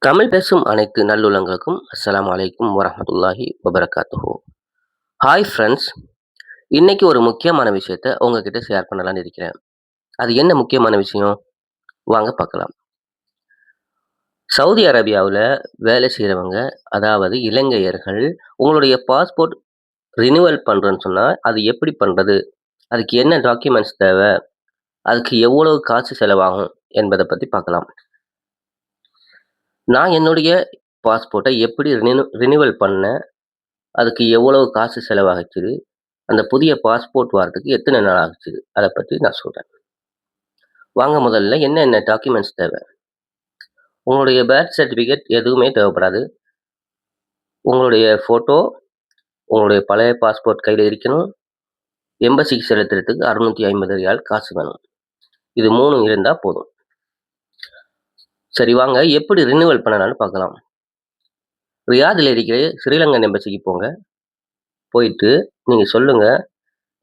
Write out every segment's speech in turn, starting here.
தமிழ் பேசும் அனைத்து நல்லுள்ளங்களுக்கும் அஸ்ஸலாமு அலைக்கும் வரஹ்மத்துல்லாஹி வபரகாத்துஹு. Hi friends. இன்னைக்கு ஒரு முக்கியமான விஷயத்த உங்ககிட்ட ஷேர் பண்ணலாம்னு இருக்கிறேன். அது என்ன முக்கியமான விஷயம்? வாங்க பார்க்கலாம். சவுதி அரேபியாவுல வேலை செய்றவங்க, அதாவது இலங்கையர்கள், உங்களுடைய பாஸ்போர்ட் ரினிவல் பண்றேன்னு சொன்னா, அது எப்படி பண்றது? அதுக்கு என்ன டாக்குமெண்ட்ஸ் தேவ? அதுக்கு எவ்வளவு காசு செலவாகும்? என்பத பத்தி பார்க்கலாம். நான் என்னுடைய பாஸ்போர்ட்ட எப்படி ரினிவல் பண்ணேன்? அதுக்கு எவ்வளவு காசு செலவாகுச்சு? அந்த புதிய பாஸ்போர்ட் வரதுக்கு எத்தனை நாள் ஆகுச்சு? அத பத்தி நான் சொல்றேன். வாங்க முதல்ல என்னென்ன டாக்குமெண்ட்ஸ் தேவை? உங்களுடைய பர்த் சர்டிஃபிகேட் எதுவுமே தேவைப்படாது. உங்களுடைய ஃபோட்டோ, உங்களுடைய பழைய பாஸ்போர்ட் கையில இருக்கணும். எம்பசிக்கு செலுத்துறதுக்கு ரூ. 650 காசு வேணும். இது 3ம் இருந்தா போதும். சரி வாங்க எப்படி ரினிவல் பண்ணலாம்னு பார்க்கலாம். ரியாத்ல இருக்கிற ஸ்ரீலங்கன் எம்பசிக்கு போங்க. போயிட்டு நீங்க சொல்லுங்க,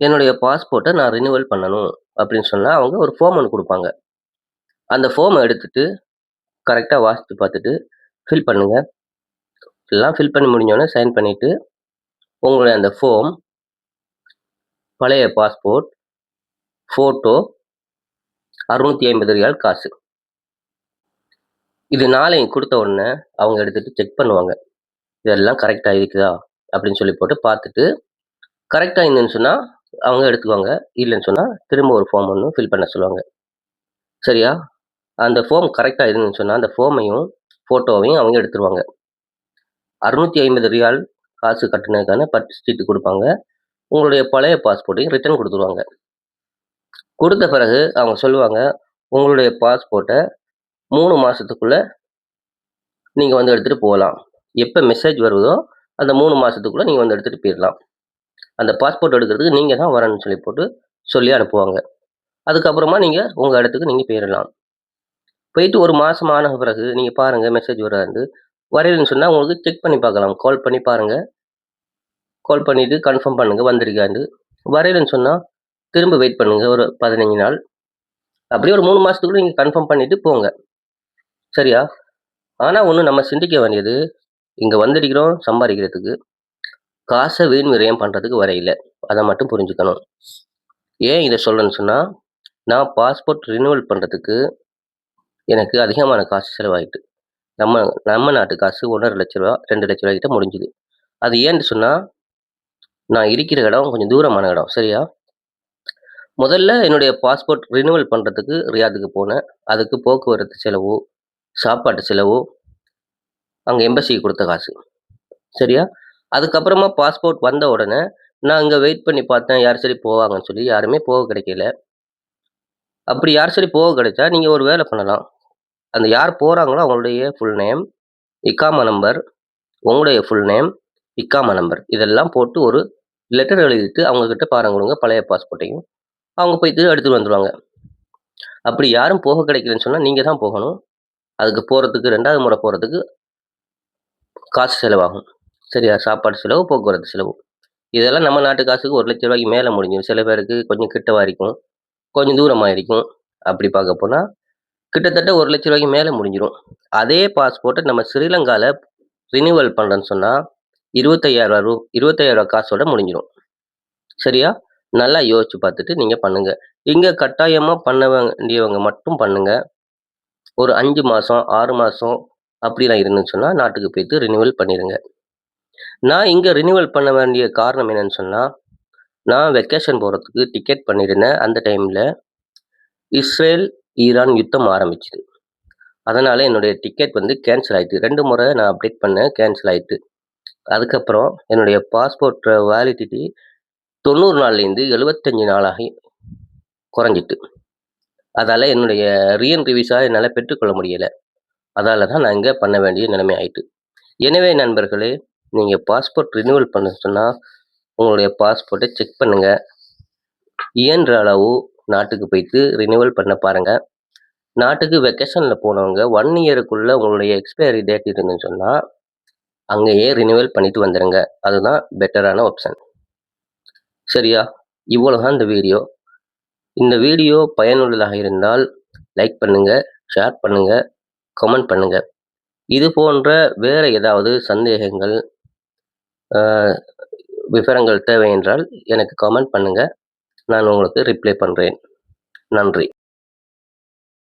"என்னுடைய பாஸ்போர்ட்ட நான் ரினிவல் பண்ணணும்." அப்படின்னு சொன்னா அவங்க ஒரு ஃபார்ம் ஒண்ணு குடுப்பாங்க. அந்த ஃபார்ம எடுத்துட்டு கரெக்ட்டா வாசிச்சு பார்த்துட்டு ஃபில் பண்ணுங்க. எல்லாம் ஃபில் பண்ணி முடிஞ்சோனே சைன் பண்ணிட்டு, உங்களுடைய அந்த ஃபார்ம், பழைய பாஸ்போர்ட், ஃபோட்டோ, ரூ. 650 காசு. இது 4யும் குடுத்த உடனே அவங்க எடுத்துட்டு செக் பண்ணுவாங்க. இதெல்லாம் கரெக்ட்டா இருக்குதா? அப்படின்னு சொல்லி போட்டு பார்த்துட்டு, கரெக்ட்டா இருந்துன்னு சொன்னா அவங்க எடுத்துக்குவாங்க. இல்லன்னு சொன்னா திரும்ப ஒரு ஃபார்ம் ஒண்ணு ஃபில் பண்ண சொல்லுவாங்க. சரியா? அந்த ஃபார்ம் கரெக்ட்டா இருந்துன்னு சொன்னா, அந்த ஃபார்மையும், ஃபோட்டோவையும் அவங்க எடுத்துருவாங்க. ரூ. 650 காசு கட்டுனதுக்கான சீட்டு குடுப்பாங்க. உங்களுடைய பழைய பாஸ்போர்ட்டையும் ரிட்டர்ன் குடுத்துருவாங்க. குடுத்த பிறகு அவங்க சொல்லுவாங்க, "உங்களுடைய பாஸ்போர்ட்ட 3 மாசத்துக்குள்ள நீங்க வந்து எடுத்துட்டு போலாம். எப்ப மெசேஜ் வருதோ, அந்த 3 மாசத்துக்குள்ள நீங்க வந்து எடுத்துட்டு போயிரலாம். அந்த பாஸ்போர்ட் எடுக்கிறதுக்கு நீங்க தான் வரணும்னு" சொல்லி போட்டு சொல்லி அனுப்புவாங்க. அதுக்கப்புறமா நீங்க உங்க இடத்துக்கு நீங்க போயிரலாம். போயிட்டு 1 மாசம் ஆன பிறகு நீங்க பாருங்க மெசேஜ் வராது. வரலைன்னு சொன்னா உங்களுக்கு செக் பண்ணி பார்க்கலாம். கால் பண்ணி பாருங்க. கால் பண்ணிட்டு கன்ஃபார்ம் பண்ணுங்க வந்திருக்கான்னு. வரலைன்னு சொன்னா திரும்ப வெயிட் பண்ணுங்க ஒரு 15 நாள். அப்படியே ஒரு 3 மாசத்துக்குள்ள நீங்க கன்ஃபார்ம் பண்ணிட்டு போங்க. சரியா? ஆனா ஒண்ணு நம்ம சிந்திக்க வேண்டியது, இங்க வந்திருக்கிறோம் சம்பாரிக்கிறதுக்கு. காச வீண் விரயம் பண்றதுக்கு வரையில. அத மட்டும் புரிஞ்சுக்கணும். ஏன் இத சொல்றேன்னு சொன்னா, நான் பாஸ்போர்ட் ரினிவல் பண்றதுக்கு எனக்கு அதிகமான காசு செலவாயிட்டு. நம்ம நம்ம நாட்டு காசு ரூ. 1,50,000 ரூ. 2,00,000 கிட்ட முடிஞ்சுது. அது ஏன்னு சொன்னா, நான் இருக்கிற இடம் கொஞ்சம் தூரமான இடம். சரியா? முதல்ல என்னுடைய பாஸ்போர்ட் ரினிவல் பண்றதுக்கு ரியாதுக்கு போனேன். அதுக்கு போக்குவரத்து செலவு, சாப்பாட்டு செலவு, அங்க எம்பசிக்கு குடுத்த காசு. சரியா? அதுக்கப்புறமா பாஸ்போர்ட் வந்த உடனே, நான் அங்க வெயிட் பண்ணி பார்த்தேன். யார் சரி போவாங்கன்னு சொல்லி. யாருமே போக கிடைக்கல. அப்படி யார் சரி போக கிடைச்சா, நீங்க ஒரு வேலை பண்ணலாம். அந்த யார் போறாங்களோ அவங்களுடைய ஃபுல் நேம், இக்காமா நம்பர், உங்களுடைய ஃபுல் நேம், இக்காமா நம்பர் இதெல்லாம் போட்டு ஒரு லெட்டர் எழுதிட்டு அவங்க கிட்ட பாருங்க குடுங்க பழைய பாஸ்போர்ட்டையும். அவங்க போயிட்டு எடுத்துட்டு வந்துருவாங்க. அப்படி யாரும் போக கிடைக்கலன்னு சொன்னா, நீங்க தான் போகணும். அதுக்கு போறதுக்கு 2வது முறை போறதுக்கு காசு செலவாகும். சரியா? சாப்பாடு செலவு, போக்குவரத்து செலவு. இதெல்லாம் நம்ம நாட்டு காசுக்கு ரூ. 1,00,000 மேல முடிஞ்சிரும். சில பேருக்கு கொஞ்சம் கிட்டவா இருக்கும். கொஞ்சம் தூரமா இருக்கும். அப்படி பார்க்க போனா, கிட்டத்தட்ட ரூ. 1,00,000 மேல முடிஞ்சிரும். அதே பாஸ்போர்ட்ட நம்ம ஸ்ரீலங்கால ரினிவல் பண்றேன்னு சொன்னா, ரூ. 25,000 காசோட முடிஞ்சிரும். சரியா? நல்லா யோசிச்சு பார்த்துட்டு நீங்க பண்ணுங்க. இங்க கட்டாயமா பண்ண வேண்டியவங்க மட்டும் பண்ணுங்க. ஒரு 5 மாசம், 6 மாசம் அப்படிலாம் இருந்துன்னு சொன்னா, நாட்டுக்கு போயிட்டு ரினிவல் பண்ணிருங்க. நான் இங்க ரினிவல் பண்ண வேண்டிய காரணம் என்னன்னு சொன்னா, நான் வெக்கேஷன் போறதுக்கு டிக்கெட் பண்ணியிருந்தேன். அந்த டைம்ல இஸ்ரேல், ஈரான் யுத்தம் ஆரம்பிச்சுது. அதனால என்னுடைய டிக்கெட் வந்து கேன்சல் ஆயிட்டு. 2 முறை நான் அப்டேட் பண்ணேன். கேன்சல் ஆயிட்டு. அதுக்கப்புறம் என்னுடைய பாஸ்போர்ட் வேலிடிட்டி 90 நாள்லேருந்து 75 நாளாகி குறைஞ்சிட்டு. அதால என்னுடைய ரீஎன்ட்ரி விசா என்னால பெற்றுக்கொள்ள முடியல. அதால தான் நான் இங்க பண்ண வேண்டிய நிலைமை ஆயிட்டு. எனவே நண்பர்களே, நீங்க பாஸ்போர்ட் ரினிவல் பண்ண சொன்னா, உங்களுடைய பாஸ்போர்ட்ட செக் பண்ணுங்க. இயன்ற அளவு நாட்டுக்கு போயிட்டு ரினிவல் பண்ண பாருங்க. நாட்டுக்கு வெக்கேஷன்ல போனவங்க 1 இயருக்குள்ள உங்களுடைய எக்ஸ்பைரி டேட் இருந்துன்னு சொன்னா, அங்கேயே ரினிவல் பண்ணிட்டு வந்துருங்க. அதுதான் பெட்டரான ஆப்ஷன். சரியா? இவ்வளவுதான் இந்த வீடியோ. இந்த வீடியோ பயனுள்ளதாக இருந்தால் லைக் பண்ணுங்க, ஷேர் பண்ணுங்க, கமெண்ட் பண்ணுங்க. இது போன்ற வேறு ஏதாவது சந்தேகங்கள், அ விவரங்கள் தேவை என்றால் எனக்கு கமெண்ட் பண்ணுங்க. நான் உங்களுக்கு ரிப்ளை பண்றேன். நன்றி.